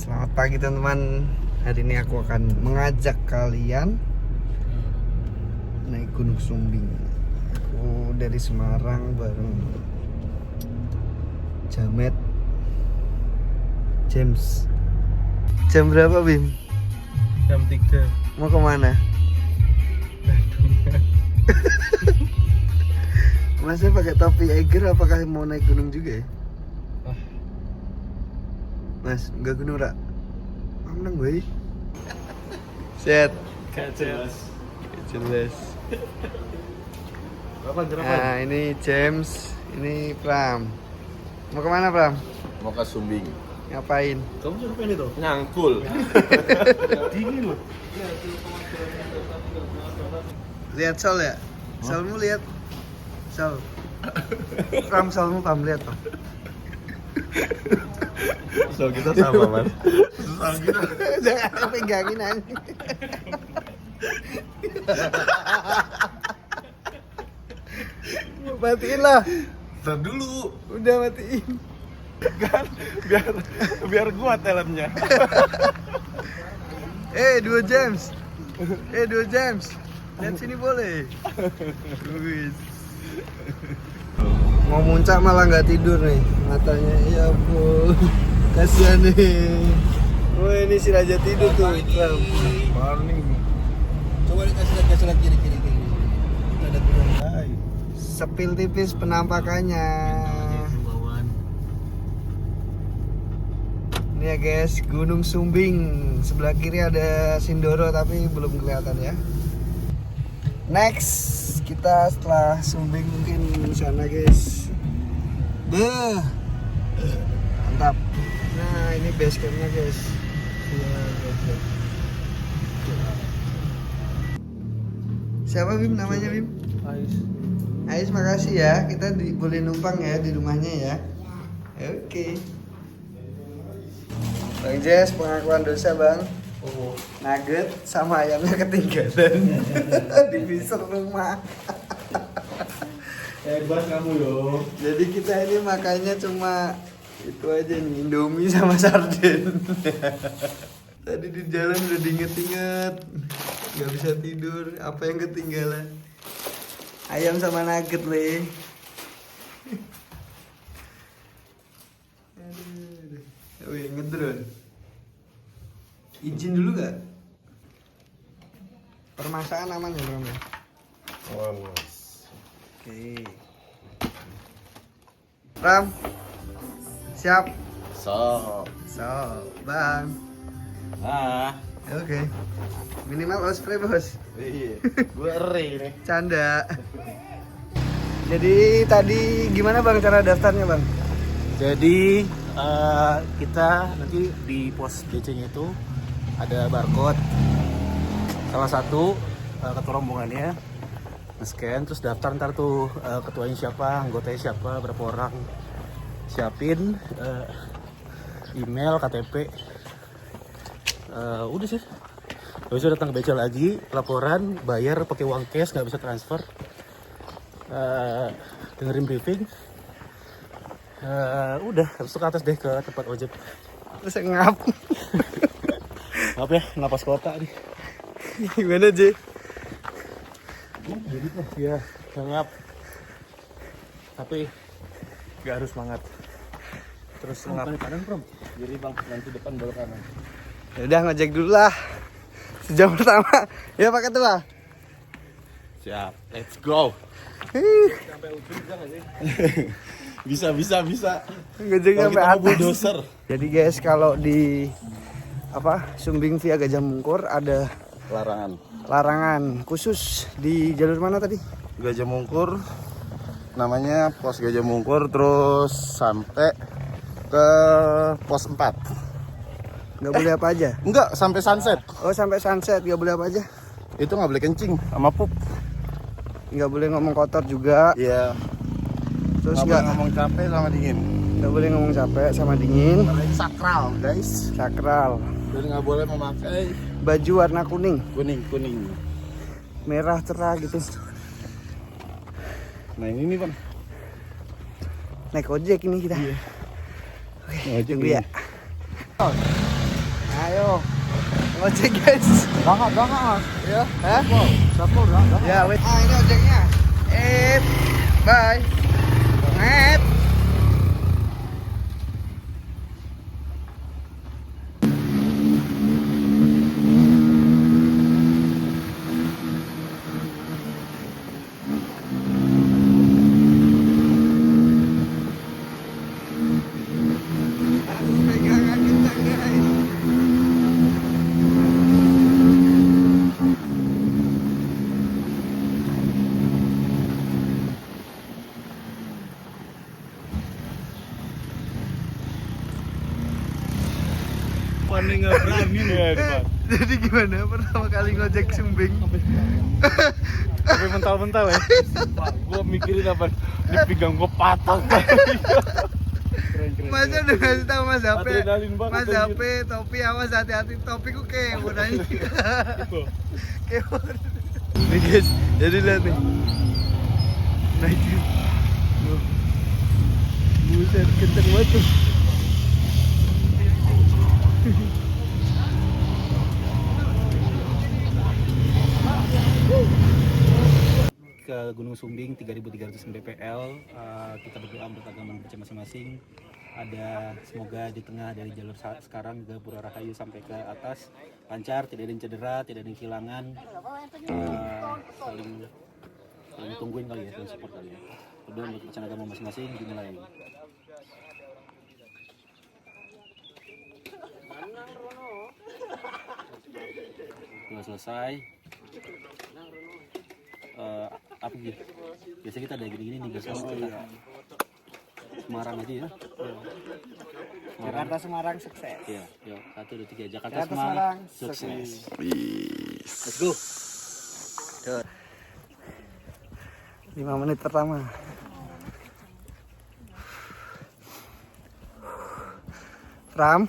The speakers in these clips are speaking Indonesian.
Selamat pagi teman-teman. Hari ini aku akan mengajak kalian naik Gunung Sumbing. Aku dari Semarang bareng Jamet, James. Jam berapa, Bim? Jam 3. Mau kemana? Masnya pakai topi Eiger, apakah mau naik gunung juga ya? Mas, enggak gunung rak? Menang gue. Set. Gak jelas. Jelas. Kapan Nah, ini James, ini Pram. Mau kemana, Pram? Mau ke Sumbing. Ngapain? Kamu sudah pengen itu? Nyangkul. Dingin loh. Lihat Sol ya? Solmu lihat. Sol. Pram, Solmu Pram lihat, Pram. So kita sama, Mas. Jangan pegangin aja. Matiin lah. Ntar dulu. Udah matiin. Kan biar kuat helmnya. 2 James. 2 James. Lihat sini boleh. Wis. Mau muncak malah nggak tidur nih matanya. Ya ampun. Kasihan nih. Oh, ini si Raja tidur tuh. Pram. Baru nih. Coba dikasih lihat kiri-kiri. Ada turun. Sepil tipis penampakannya. Ini ya guys, Gunung Sumbing. Sebelah kiri ada Sindoro tapi belum kelihatan ya. Next, kita setelah Sumbing mungkin di sana guys. Beuh. Mantap. Nah, ini base campnya guys. Siapa Bim namanya Bim? Ais, makasih ya. Kita boleh numpang ya di rumahnya ya. Oke. Bang Jess, pengakuan dosa bang. Nugget sama ayamnya ketinggalan di freezer rumah. Hebat kamu loh. Jadi kita ini makannya cuma itu aja nih, Indomie sama sarden. Tadi di jalan udah diinget-inget, nggak bisa tidur. Apa yang ketinggalan? Ayam sama nugget le. Wih, ngedrone. Izin dulu gak? Permasaan aman ya Bang? Oke. Ram, siap? So. Bang. Oke. Minimal osprey bos. Iya. Gue eri nih. Canda. Jadi tadi gimana bang cara daftarnya bang? Jadi kita nanti di pos DC-nya itu ada barcode. Salah satu ketua rombongannya nge-scan terus daftar, ntar tuh ketuanya siapa, anggotanya siapa, berapa orang, siapin email, KTP, udah sih. Habis itu datang ke BC lagi, laporan, bayar pakai uang cash, nggak bisa transfer, dengerin briefing, udah habis itu ke atas deh ke tempat ojek. Terus ngap. Apa ya, napas kota nih. Gimana J? Jadi tuh ya ngap, tapi nggak harus semangat. Terus ngap kanan Prom. Jadi bang nanti depan baru kanan. Ya udah ngojek dulu lah. Sejam pertama. Ya pakai tuh lah. Siap. Let's go. Sampai ujung bisa nggak sih? Bisa. Ngojeknya sampai Kalau kita mau atas. bulldozer. Jadi guys kalau di Sumbing via Gajah Mungkur ada larangan khusus di jalur mana tadi? Gajah Mungkur. Namanya pos Gajah Mungkur terus sampai ke pos 4. Nggak boleh apa aja? Enggak, sampai sunset. Oh sampai sunset nggak boleh apa aja? Itu nggak boleh kencing sama pup. Nggak boleh ngomong kotor juga. Iya. Terus Nggak boleh ngomong capek sama dingin. nggak boleh ngomong capek sama dingin. Karena ini sakral, guys. Sakral. Dan nggak boleh memakai Baju warna kuning, kuning. merah cerah gitu. Nah ini nih bang. Naik ojek ini kita. Iya. Oke, Ojek tunggu ini. ya. Ayo. Ngojek guys. Bangga. Ya, hah? Sapol, bangga. Ya, wait. Ah, ini ojeknya. Bye. Ep. Pegangan kita guys. Paling nggak berani ya depan. Jadi gimana pertama kali ngojek Sumbing? Tapi mental-mental ya. Gua mikirin apa? Dipegang gua patah. Keren. Masa udah ngasih tahu Mas HP? Adrenalin banget, Mas anjir. HP, topi awas hati-hati, topiku kewon aja. Kewon. Nih guys, jadi lihat nih. Naik. Buset, kenceng banget tuh. Ke Gunung Sumbing 3.300 mdpl. Kita berdoa menurut agama percaya masing-masing. Ada semoga di tengah dari jalur sekarang ke Pura Rahayu sampai ke atas lancar, tidak ada yang cedera, tidak ada yang kehilangan. Saling tungguin kali ya, saling support kali ya. Berdoa menurut percaya agama masing-masing dimulai. Sudah selesai. Apa gitu? Biasanya kita ada gini-gini nih guys. Kita Semarang aja ya. Jakarta Semarang sukses. Iya, yuk 1, 2, 3. Jakarta Jakarta Semarang Semarang sukses. Wis. Let's go. 5 menit pertama. Ram.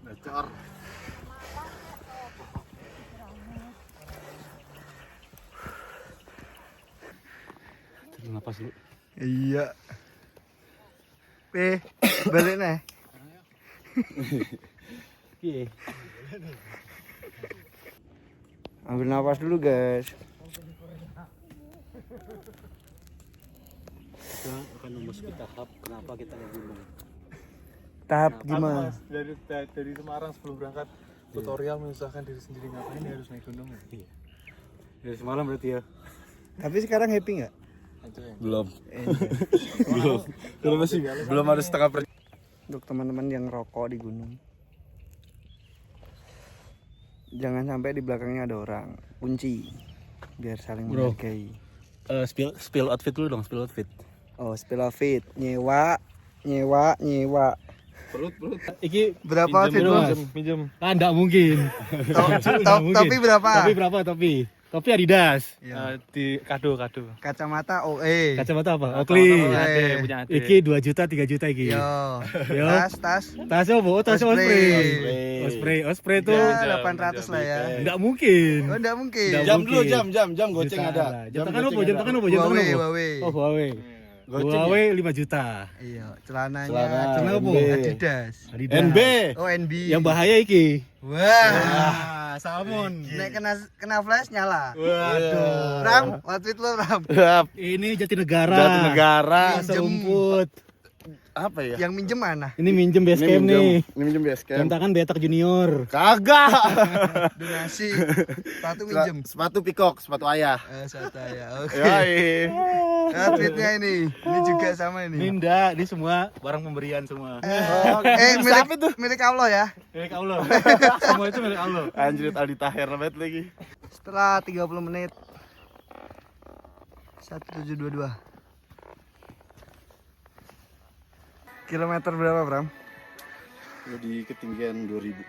Bacor. Tarik napas dulu. Iya. Balik nih. Iya. Ambil napas dulu guys. Kita akan memasuki tahap kenapa kita naik gunung. Tahap gimana? Mas, dari Semarang sebelum berangkat tutorial menyusahkan diri sendiri ngapain dia harus naik gunung ya? Iya. Dari semalam berarti ya. Tapi sekarang happy nggak? Itu ya. Belum. Belum masih Belum ada setengah per. Untuk teman-teman yang rokok di gunung, jangan sampai di belakangnya ada orang. Kunci biar saling Bro. menghargai. Spill outfit dulu dong, spill outfit. Oh, spill outfit, nyewa. Perut. Iki Berapa outfit bro? Minjem. kan enggak mungkin. Topi berapa? Topi berapa topi? Topi Adidas. Iya. Di kado. Kacamata OE. Kacamata apa? Oakley. Punya ade. Iki 2 juta, 3 juta iki. Yo. Yo. Tas. Tasnya apa? Oh, tasnya Osprey. Osprey tuh Ya, 800 lah ya. enggak mungkin. Oh, enggak mungkin. Nggak Jam mungkin. dulu, jam goceng Jutaan ada. lah. Jam tangan apa? Jam tangan apa? Huawei. Oh, Huawei. Goceng Huawei 5 juta. Iya, celananya. Celana apa? Adidas. Adidas. NB. Oh, NB. Yang bahaya iki. Wah. Salmon. Nek kena flash nyala. Waduh. Ram, outfit lo Ram. Ini Jatinegara. Jatinegara. Pasar rumput. Apa ya? Yang minjem mana? Ini minjem base camp nih. Ini minjem base Jam camp. tangan Betak Junior. Kagak. Donasi. Sepatu minjem. Sepatu pikok, sepatu ayah. Satu ya. Oke. Yoi. Outfitnya ini juga sama Ini ini. enggak, ini semua barang pemberian semua. Milik Allah ya. Milik Allah. Semua itu milik Allah. Anjir Aldi Taher banget lagi. Setelah 30 menit 1722. Kilometer berapa, Bram? Di ketinggian 2000.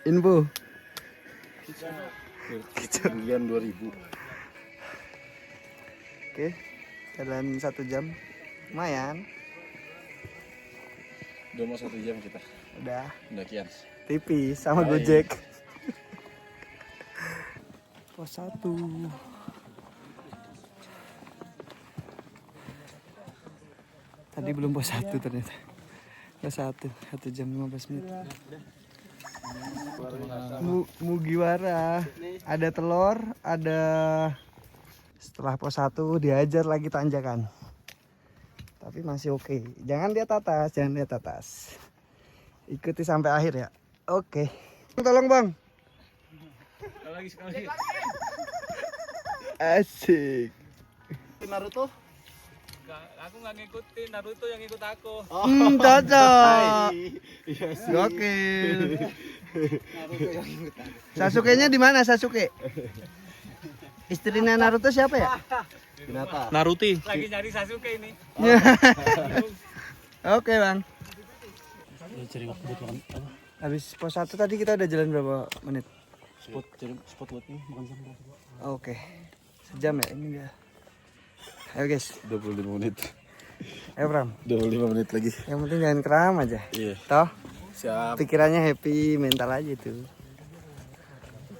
Info. Ketinggian 2000. Oke. Jalan 1 jam. Lumayan. Udah mau 1 jam kita. Udah Pendakian. tipis sama Baik. Gojek. Pos 1. Tadi belum pos 1 ternyata. Pos 1 jam 15 menit. Mugiwara. Ada telur, ada setelah pos 1 diajar lagi tanjakan. Tapi masih oke. Jangan lihat atas. Ikuti sampai akhir ya. Oke. Tolong bang. Sekali. Asik. Naruto. Aku nggak ngikutin, Naruto yang ikut aku. Cocok. Iya sih. Gokil. Sasuke-nya di mana Sasuke? Istrinya Naruto siapa ya? Binata. Naruti. Lagi nyari Sasuke ini. Oke bang. Ya, cari waktu buat makan apa? Habis pos 1 tadi kita udah jalan berapa menit? Spot buat ini makan sama. Oke. Sejam ya ini dia. Ayo guys. 25 menit. Ayo Pram. 25 menit lagi. Yang penting jangan kram aja. Iya. Toh Siap. pikirannya happy, mental aja tuh.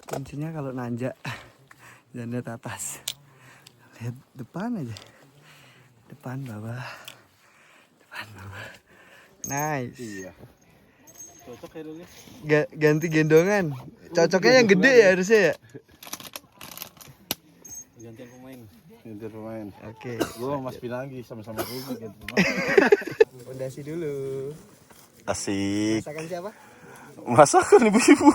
Kuncinya kalau nanjak jangan lihat atas. Lihat depan aja. Depan bawah. Nice. Iya. Cocok ya dulu. Ganti gendongan. Cocoknya yang gede ya harusnya ya. Gantian pemain. Ganti pemain. Oke. Gua sama Mas Pinanggi sama-sama rugi ganti pemain. Fondasi dulu. Asik. Masakan siapa? Masakan ibu-ibu.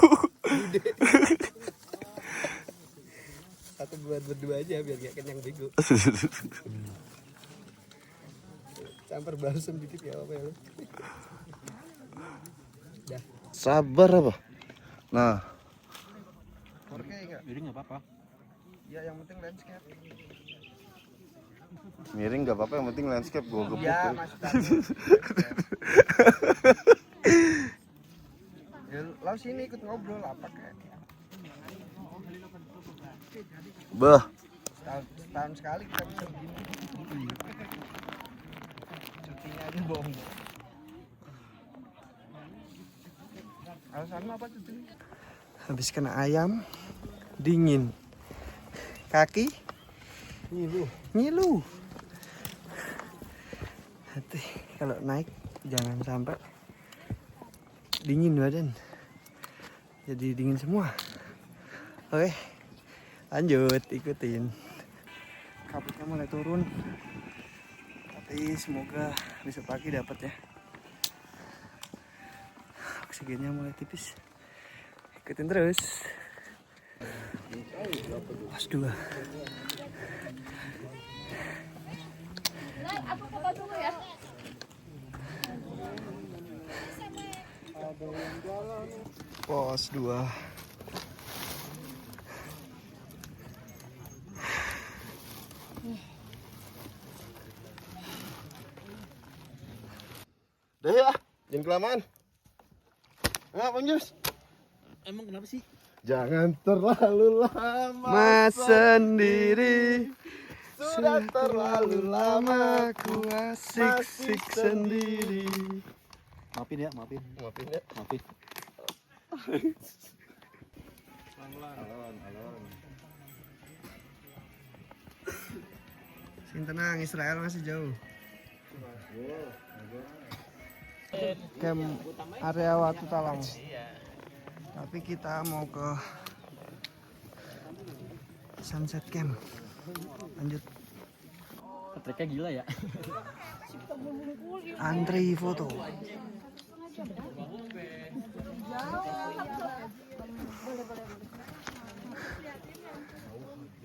Satu buat berdua aja biar gak kenyang bego. Campur balsam dikit ya apa ya. Dah. Sabar apa? Nah, Oke enggak? Jadi nggak apa-apa. Ya yang penting landscape. miring nggak apa-apa, yang penting landscape gua gebuk. Ya, Mas. Ya, lo sini ikut ngobrol apa kayak. Bah, Setahun sekali kita bisa begini. Cutinya aja bohong. Alasannya apa cuti? Habis kena ayam, dingin. Kaki ngilu. Hati kalau naik jangan sampai dingin badan. Jadi dingin semua. Oke. Lanjut, ikutin. Kabutnya mulai turun. Tapi semoga besok pagi dapat ya. Oksigennya mulai tipis. Ikutin terus. Pos 2. Aku foto dulu ya. Pos 2. dah ya, jangan kelamaan. Enggak, Bang Jus. Emang kenapa sih? Jangan terlalu lama. Mas sendiri. Sudah terlalu lama ku asik sendiri. Maafin ya, maafin. Maafin ya. Maafin. Alon. Sing tenang, Israel masih jauh. Camp area Watu Talang. Tapi kita mau ke Sunset Camp. Lanjut. Triknya gila ya. Antri foto.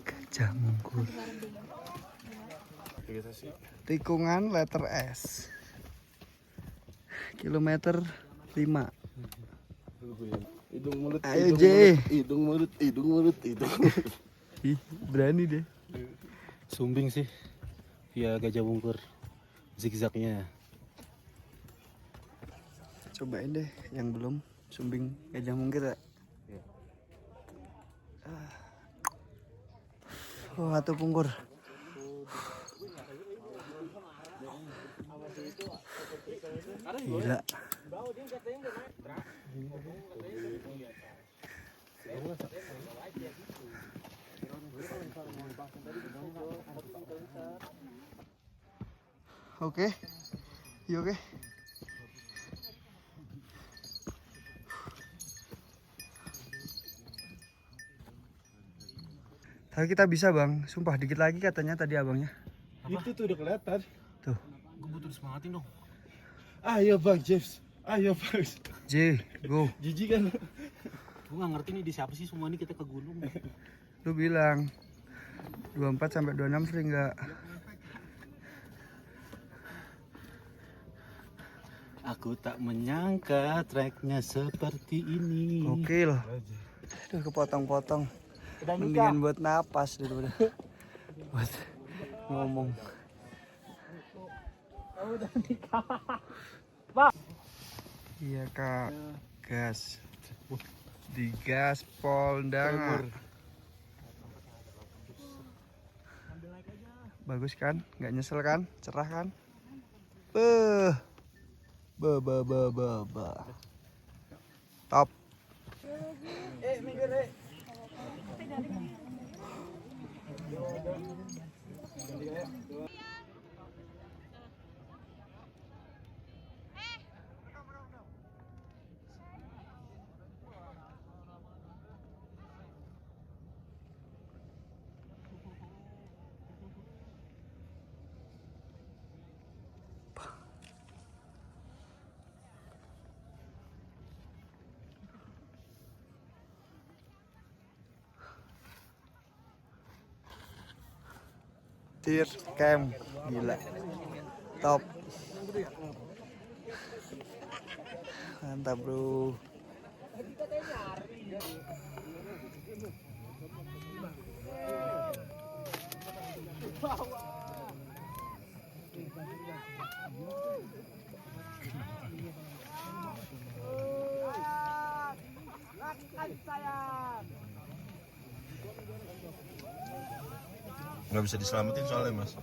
Gajah Mungkur. Tikungan letter S. Kilometer 5. Hidung mulut. Ayo, hidung J. mulut, hidung mulut. Ih, berani deh. Sumbing sih. Via Gajah Mungkur. Zigzagnya. Cobain deh yang belum Sumbing Gajah Mungkur ya. Watu Pungkur. Gila. Oke. Iya oke. Tapi kita bisa bang, sumpah dikit lagi katanya tadi abangnya. Itu tuh udah kelihatan. Tuh. Gue butuh disemangatin dong. Ayo Bang James. Ayo Bang. J, go. Jijik kan? Gue nggak ngerti nih di siapa sih semua ini kita ke gunung. Lu bilang 24 sampai 26 free nggak? Aku tak menyangka treknya seperti ini. Gokil. Aduh kepotong-potong. Mendingan buat napas daripada buat ngomong. Iya kak, gas. Digas Polda. Bagus kan? Nggak nyesel kan? Cerah kan? Top. Tir camp gila. Top. Mantap, bro. Nggak bisa diselamatin soalnya mas.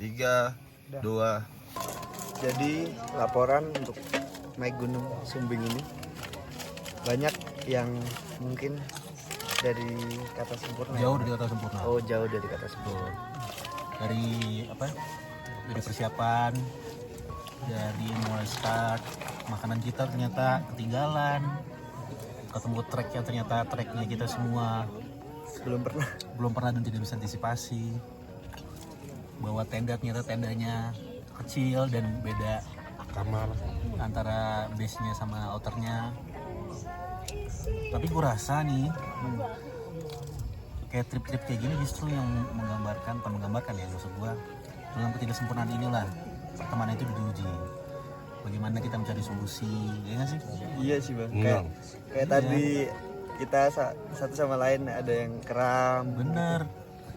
Tiga, dua. Jadi laporan untuk naik Gunung Sumbing ini banyak yang mungkin dari kata sempurna. Jauh dari kata sempurna. Oh, jauh dari kata sempurna. Dari apa? Dari persiapan, dari mulai start, makanan kita ternyata ketinggalan. Ketemu treknya ternyata treknya kita semua belum pernah dan tidak bisa antisipasi. Bawa tenda ternyata tendanya kecil dan beda Kamar. antara base-nya sama outernya. Tapi gue rasa nih kayak trip-trip kayak gini justru yang menggambarkan ya maksud gue dalam ketidaksempurnaan inilah pertemanan itu diuji. Bagaimana kita mencari solusi, ya nggak sih? Iya sih bang. Kayak tadi kita satu sama lain ada yang kram. Bener.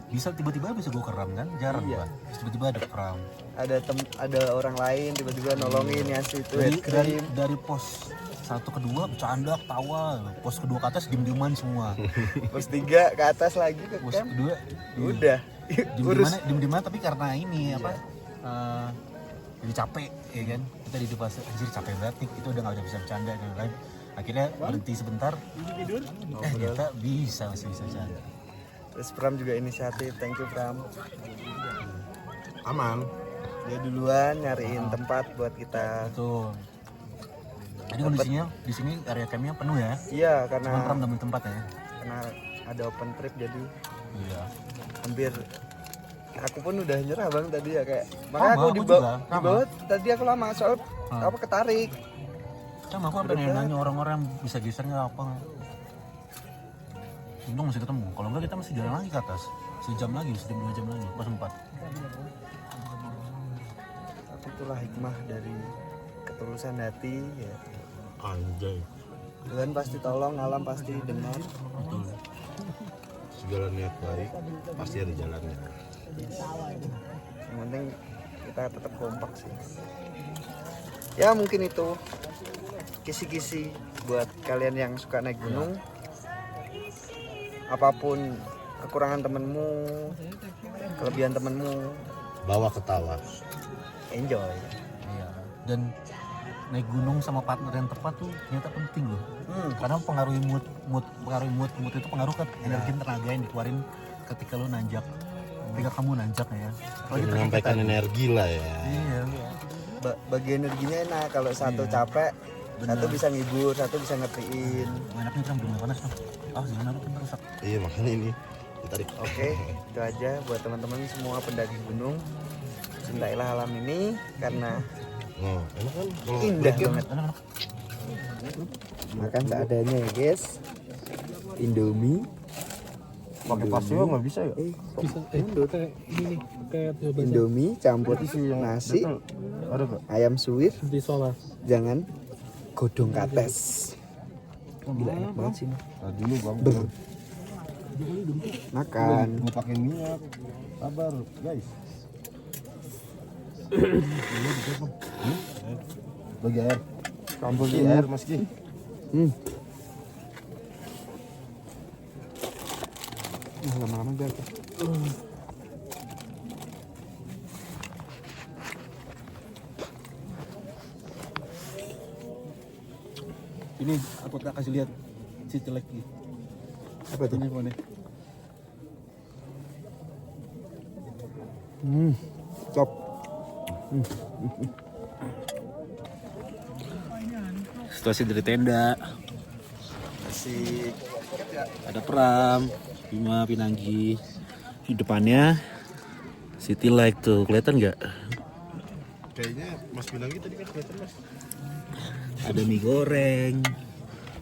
Bisa tiba-tiba bisa gue keram kan? Jarang gua. Tiba-tiba ada keram. Ada orang lain tiba-tiba nolongin ngasih itu head cream. Dari pos 1 ke 2 bercanda, ketawa. Pos kedua ke atas diem-dieman semua. Pos 3 ke atas lagi ke Pos camp. kedua Udah. diem-dieman tapi karena ini apa? Jadi capek ya kan? Kita di fase anjir capek banget nih. Itu udah nggak bisa bercanda dan lain. Akhirnya berhenti sebentar. Ternyata masih bisa bercanda. Terus Pram juga inisiatif, thank you Pram. Aman. Dia duluan nyariin tempat buat kita. Betul. Jadi kondisinya di sini area campnya penuh ya? Iya, Cuma Pram karena nemuin tempat ya? karena ada open trip jadi Iya. hampir aku pun udah nyerah bang tadi ya kayak makanya aku di juga, sama. bawah tadi aku lama soal apa ketarik. Sama aku sampai nanya orang-orang bisa geser nggak apa? Untung masih ketemu. Kalau enggak kita masih jalan lagi ke atas. Sejam lagi, 2 jam lagi, pas 4. Tapi itulah hikmah dari ketulusan hati ya. Anjay. Tuhan pasti tolong, alam pasti dengar. Betul. Segala niat baik pasti ada jalannya. Yang penting kita tetap kompak sih. Ya mungkin itu kisi-kisi buat kalian yang suka naik gunung. Apapun kekurangan temenmu, kelebihan temenmu, Bawa ketawa. enjoy. Iya. Dan naik gunung sama partner yang tepat tuh ternyata penting loh. Karena pengaruhi mood itu pengaruh ke energi tenaga yang dikeluarin ketika lu nanjak. Ketika kamu nanjak ya. Menyampaikan energi lah ya. Iya. Bagi energinya enak kalau satu capek, satu bisa ngibur, satu bisa ngertiin. Enaknya kan belum panas tuh. Jangan aku kena rusak. Iya makanya ini ditarik. Oke, itu aja buat teman-teman semua pendaki gunung. Cintailah alam ini karena Enak kan? indah banget. Makan seadanya ya guys. Indomie. Pakai pasio nggak bisa ya? Bisa kayak ini nih, kayak Indomie campur nasi, Ada nggak? ayam suwir, di Solo. jangan godong kates. Gila enak banget sih. Nah, dulu bang. Makan. Mau pakai minyak. Sabar guys. Bagi air. Campur Air Mas Ki. Lama-lama biar. Ini aku tak kasih lihat si celek nih. Apa tuh? Ini mana? Top. Situasi dari tenda. Asik. Ada Pram, Bima, Pinanggi. Di depannya City Light tuh, kelihatan nggak? Kayaknya Mas Pinanggi tadi kan kelihatan Mas. Ada mie goreng,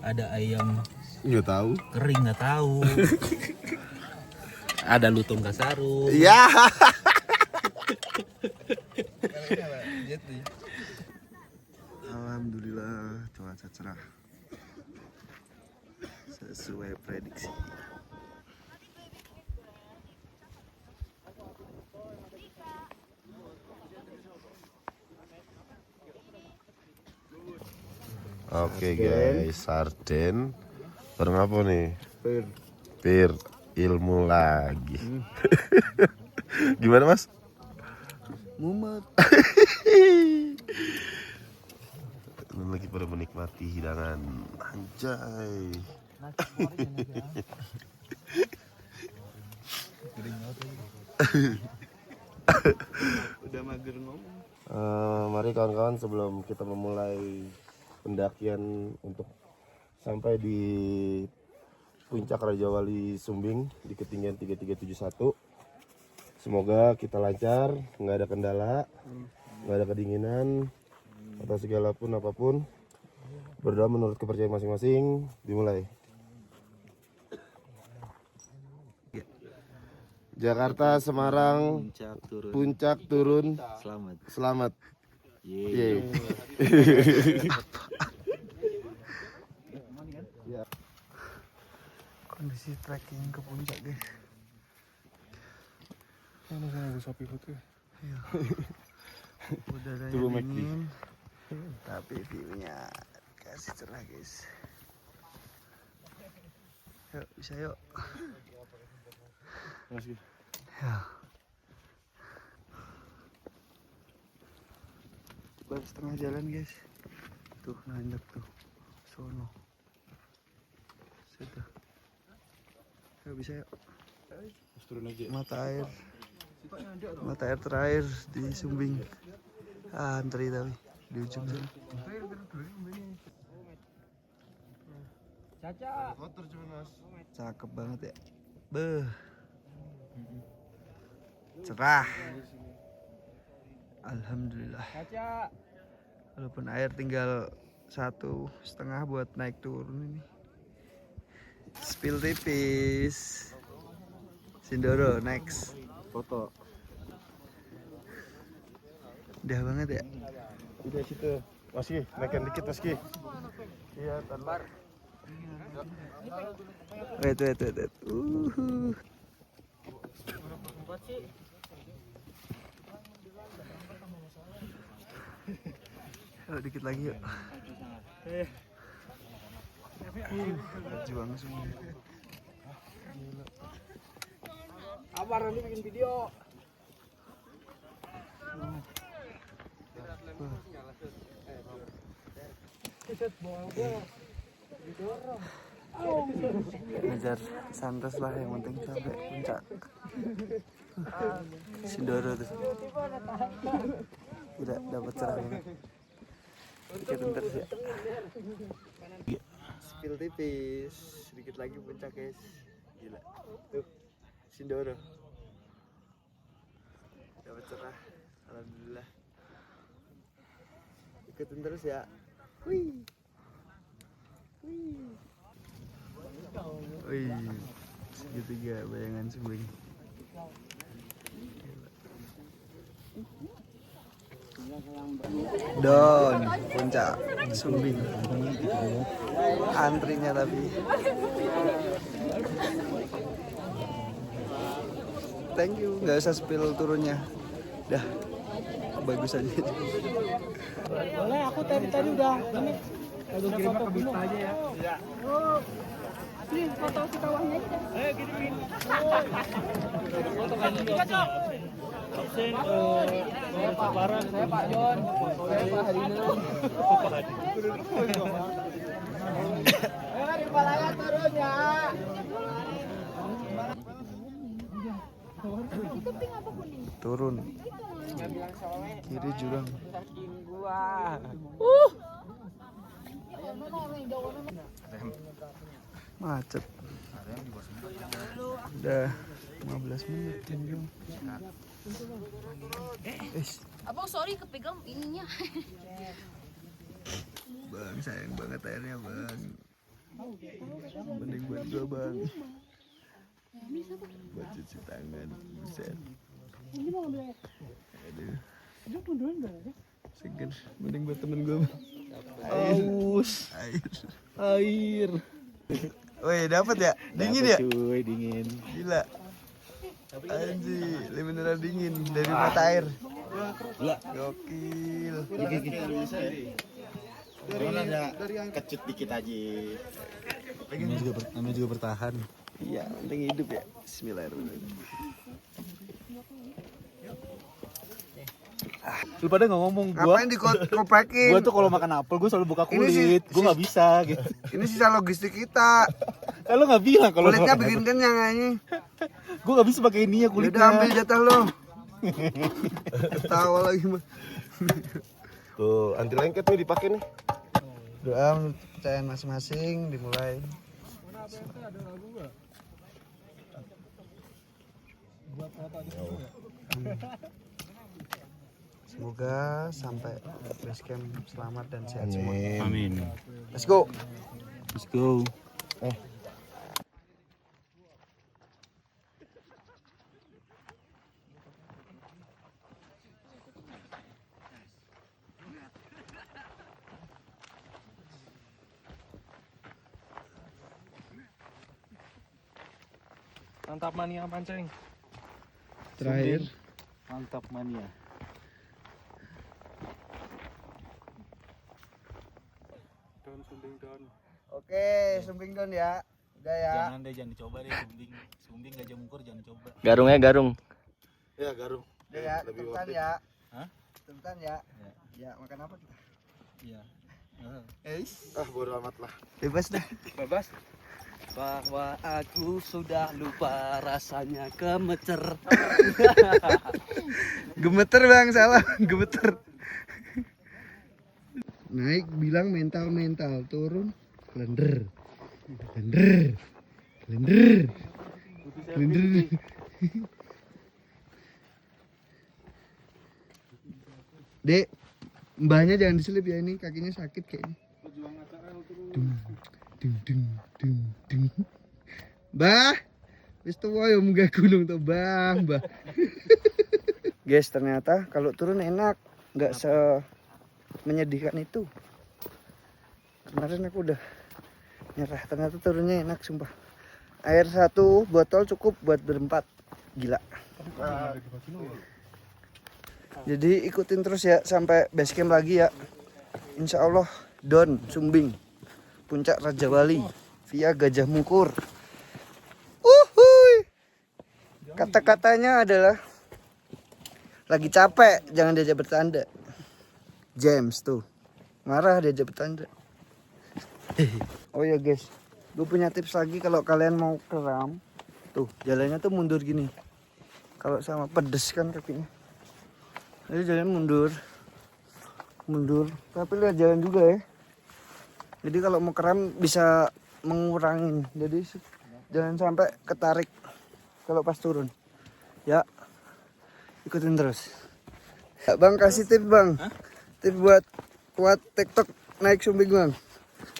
ada ayam Nggak tahu. kering nggak tahu. Ada lutung kasaru. Iya. Alhamdulillah cuaca cerah. Sesuai prediksi. Oke guys, sarden. Bareng apa nih? Pir. Pir ilmu lagi. Gimana Mas? Mumet. Lu lagi pada menikmati hidangan. Anjay. Udah mager ngomong. Mari kawan-kawan sebelum kita memulai pendakian untuk sampai di puncak Raja Wali Sumbing di ketinggian 3371. Semoga kita lancar, nggak ada kendala, nggak ada kedinginan atau segala pun apapun. Berdoa menurut kepercayaan masing-masing. Dimulai. Jakarta, Semarang, puncak turun, Selamat. selamat. Yeay. Kondisi trekking ke puncak guys. Mana sama sapi putih. Udaranya Turun McD. dingin, tapi view-nya kasih cerah guys. Yuk bisa yuk. Ya. Baru setengah jalan guys. Tuh nanjak tuh. Sono. Sudah. Yuk bisa yuk. Mata air terakhir di Sumbing. Antri tapi di ujung sana. Cakep banget ya. Beuh. Cerah. Alhamdulillah. Walaupun air tinggal 1,5 buat naik turun ini. Spill tipis. Sindoro next. Foto. Udah banget ya. Udah situ. Mas Ki, naikin dikit Mas Ki. Iya, tanbar. Wait. Yuk dikit lagi yuk. Berjuang semua. Abar nanti bikin video. Ngejar santas lah, yang penting sampai puncak. Sindoro tuh. Udah dapat cerah banget. Sedikit bentar sih ya. Spill tipis, sedikit lagi puncak guys. Gila. Tuh, Sindoro. Dapat cerah. Alhamdulillah. Ikutin terus ya. Wih. Wih. Wih. Segitiga bayangan Sumbing. Don, puncak Sumbing. Antrinya tapi. Thank you, nggak usah spill turunnya. Dah, bagus aja. Boleh, aku tadi udah ini. Aduh, kirim ke Bista aja ya. Iya. Nih, foto si kawahnya aja. Ayo kirimin. Foto kan juga. Absen saya Pak Baran, saya Pak Jon, saya Pak Hadinun. Pak Hadinun. Ayo di Palaya turun ya. Itu pink apa kuning? Turun. Kiri jurang. Macet. Udah 15 menit jam. Abang sorry kepegang ininya. Bang, sayang banget airnya bang. Mending buat gua bang. Buat cuci tangan. Buset. Aduh. Seger. Mending buat temen gua bang. Aus. Air. Woi, dapat ya? Dingin ya? Cuy, dingin. Gila. Anjir, mineral dingin dari mata air. Gila. Gokil. Dari kecut dikit aja. Namanya juga bertahan. Iya, penting hidup ya. Bismillahirrahmanirrahim. Lu pada nggak ngomong gua. Ngapain dikoprekin? Gua tuh kalau makan apel gua selalu buka Ini sih- kulit. Gua nggak bisa gitu. Ini sisa logistik kita. Kan lu nggak bilang kalau Kulitnya makan bikin apel. kenyang aja. Gua nggak bisa pakai ini ya Udah kulitnya. ambil jatah lo. Tawa lagi mah. Tuh, anti lengket nih dipakai nih. Doa menurut kepercayaan masing-masing dimulai. Semoga sampai base camp selamat dan sehat semua. Amin. Let's go. Let's go. Mantap mania pancing. Terakhir. Mantap mania. Don Sumbing Don. Oke, Sumbing Don ya. Udah ya. Jangan deh, jangan dicoba deh Sumbing Gajah Mungkur jangan coba. Garungnya garung. Ya, garuh. Udah ya, Lebih tuntan worth it. ya. Hah? Tuntan ya. Ya, makan apa kita? Iya. Ah, bodo amat lah. Bebas dah. Bebas. Bahwa aku sudah lupa rasanya gemeter. Gemeter bang, salah. Gemeter. Naik bilang mental, turun klender. Dek, mbahnya jangan diselip ya, ini kakinya sakit kayaknya. Dung. Bah, wis tuwa ya munggah gunung tuh bang, bah. Guys, ternyata kalau turun enak, nggak menyedihkan itu. Kemarin aku udah nyerah, ternyata turunnya enak sumpah. Air 1 botol cukup buat berempat, gila. Jadi ikutin terus ya sampai base camp lagi ya. Insya Allah Don Sumbing Puncak Raja Wali via Gajah Mungkur. Uhuy. Kata-katanya adalah lagi capek jangan diajak bercanda. James tuh marah diajak bercanda. Oh ya guys, gue punya tips lagi kalau kalian mau keram. Tuh jalannya tuh mundur gini. Kalau sama pedes kan kakinya. Jadi jalan mundur. Tapi lihat jalan juga ya. Jadi kalau mau keram bisa mengurangin. Jadi jangan sampai ketarik kalau pas turun. Ya, ikutin terus. Ya, Bang kasih tips bang. Tips buat kuat TikTok naik Sumbing bang.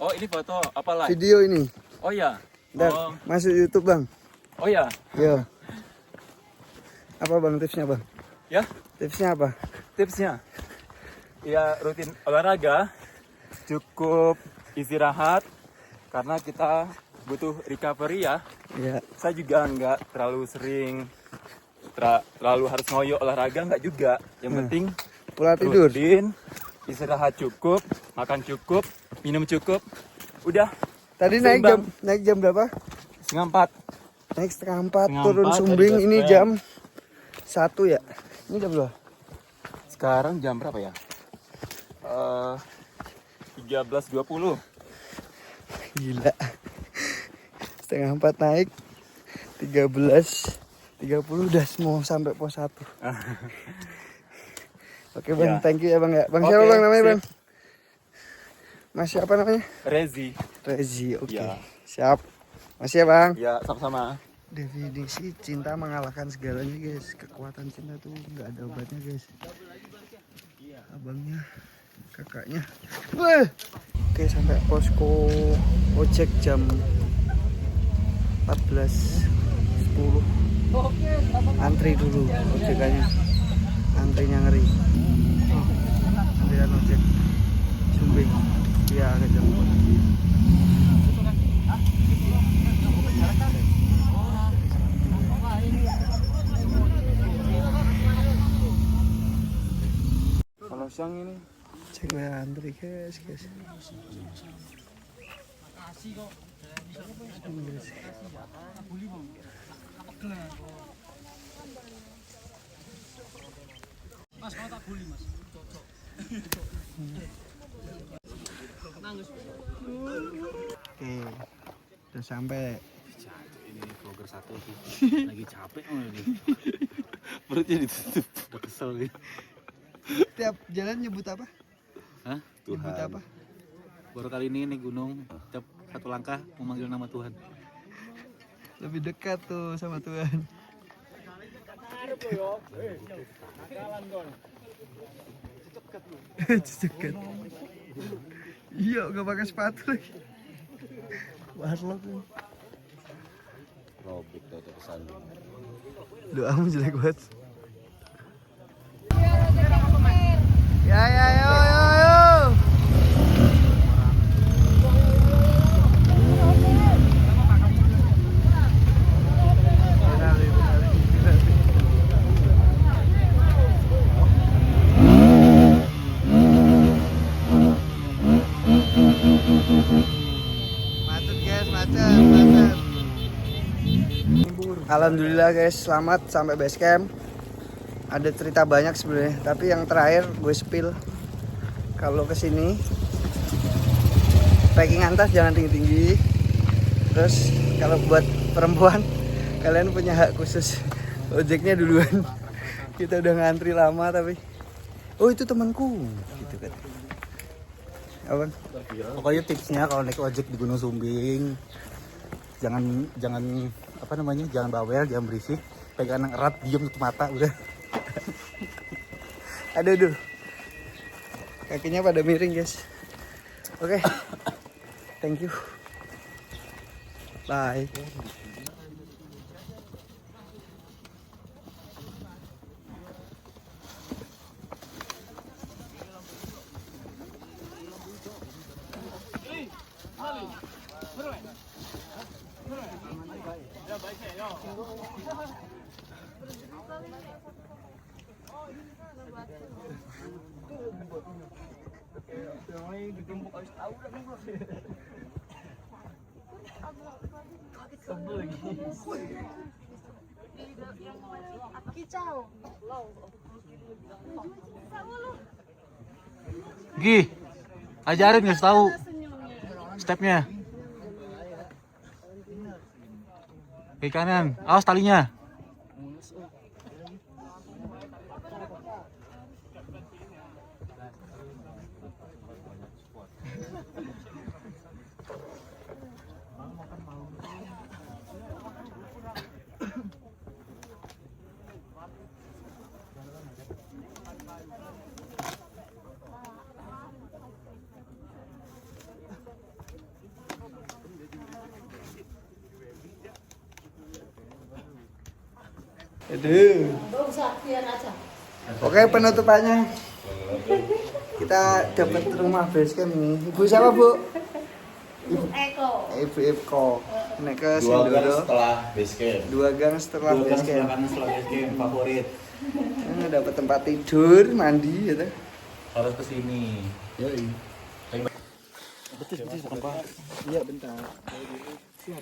Oh ini foto apa lah? Video ini. Oh iya. Dan Oh, masuk YouTube bang. oh iya. Ya. Apa bang tipsnya bang? Ya, Tipsnya apa? tipsnya. Ya rutin olahraga, cukup istirahat karena kita butuh recovery ya. Ya. Saya juga nggak terlalu sering terlalu harus ngoyo olahraga nggak juga. Yang penting Pola tidur. rutin, istirahat cukup, makan cukup, minum cukup. Udah. Tadi Seimbang. naik jam berapa? 3:30. Naik setengah 4 Setengah turun 4 Sumbing dari ini base jam 1 ya. Ini jam berapa? Sekarang jam berapa ya? 13.20. Gila. Setengah 4 naik 13.30 udah mau sampai pos 1. Oke bang, Ya. thank you ya bang ya. Bang Oke, siapa bang namanya sip. bang? Masih apa namanya? Rezi. Rezi, oke. Ya. Siap. Masih ya bang. Ya, sama-sama. Definisi cinta mengalahkan segalanya guys. Kekuatan cinta tuh nggak ada obatnya guys. Abangnya, kakaknya. Wah. Oke sampai posko ojek jam 14.10. Antri dulu ojekannya. Antrinya ngeri. Antrian ojek Sumbing. Iya ke jam. Kalau siang ini Cek ya antri guys. Oke, udah sampai. Ini vlogger satu tuh lagi capek nih. Perutnya ditutup. Udah kesel nih. Tiap jalan nyebut apa? Hah? Nyebut apa? Baru kali ini nih gunung, tiap satu langkah memanggil nama Tuhan. Lebih dekat tuh sama Tuhan. Cekat. Iya, gak pakai sepatu lagi. Warlock tuh. Robek tuh kesandung. Doamu jelek banget. Ya, yo. Macet guys, macet. Alhamdulillah guys, selamat sampai base camp. Ada cerita banyak sebenarnya, tapi yang terakhir gue spill kalau kesini packingan tas jangan tinggi-tinggi. Terus kalau buat perempuan kalian punya hak khusus ojeknya duluan. Kita udah ngantri lama tapi oh itu temanku gitu kan. Apa? Pokoknya tipsnya kalau naik ojek di Gunung Sumbing jangan apa namanya, jangan bawel, jangan berisik, pegangan erat, diem tutup mata udah. Aduh. Kakinya pada miring guys. Oke. Thank you. Bye. Gi, ajarin nggak tahu. Stepnya. Kiri kanan. Awas talinya. Aduh. Oke, penutupannya. Kita dapat rumah base camp ini. Ibu siapa, Bu? Ibu Eko. Naik ke Sindoro. setelah base camp. 2 gang setelah base camp. setelah base camp favorit. Ini dapat tempat tidur, mandi gitu. Harus kesini. Yoi. Iya, bentar. Siap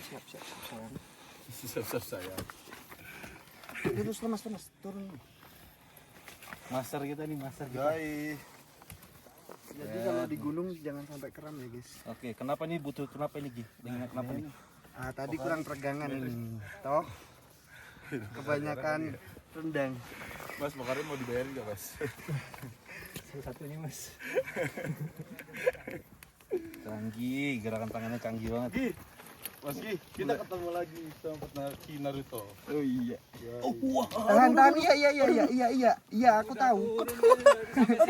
sayang. Terus lemas, turun. Master kita nih, master kita. Yoi. Jadi kalau di gunung jangan sampai kram ya, guys. Oke, kenapa nih kenapa ini Gi? Dengan kenapa nih? Ah, tadi kurang peregangan ini. Toh kebanyakan rendang. Mas, Makarim mau dibayarin nggak, Mas? Salah satunya, Mas. Canggih, gerakan tangannya canggih banget. Mas Gi, kita ketemu lagi sama Naruto. Oh iya. Wah. Tahan, iya, aku tahu.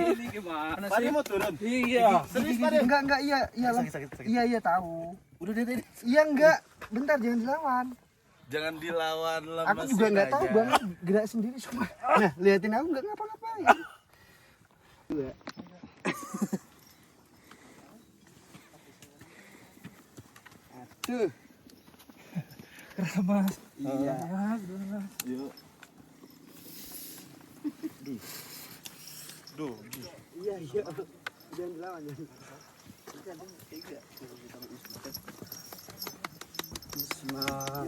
Ini gimana Padi mau turun? Iya. Serius, Padi? Enggak, iya lah. Sakit. Iya, tahu. Udah deh. Iya enggak, bentar jangan dilawan. Jangan dilawan, Aku juga nggak tahu banget gerak sendiri semua. Nah, liatin aku nggak ngapa-ngapain. Enggak. Aduh. Keramas. Iya. Yuk. Duh. Iya. Jangan dilawan ya. Bismillah.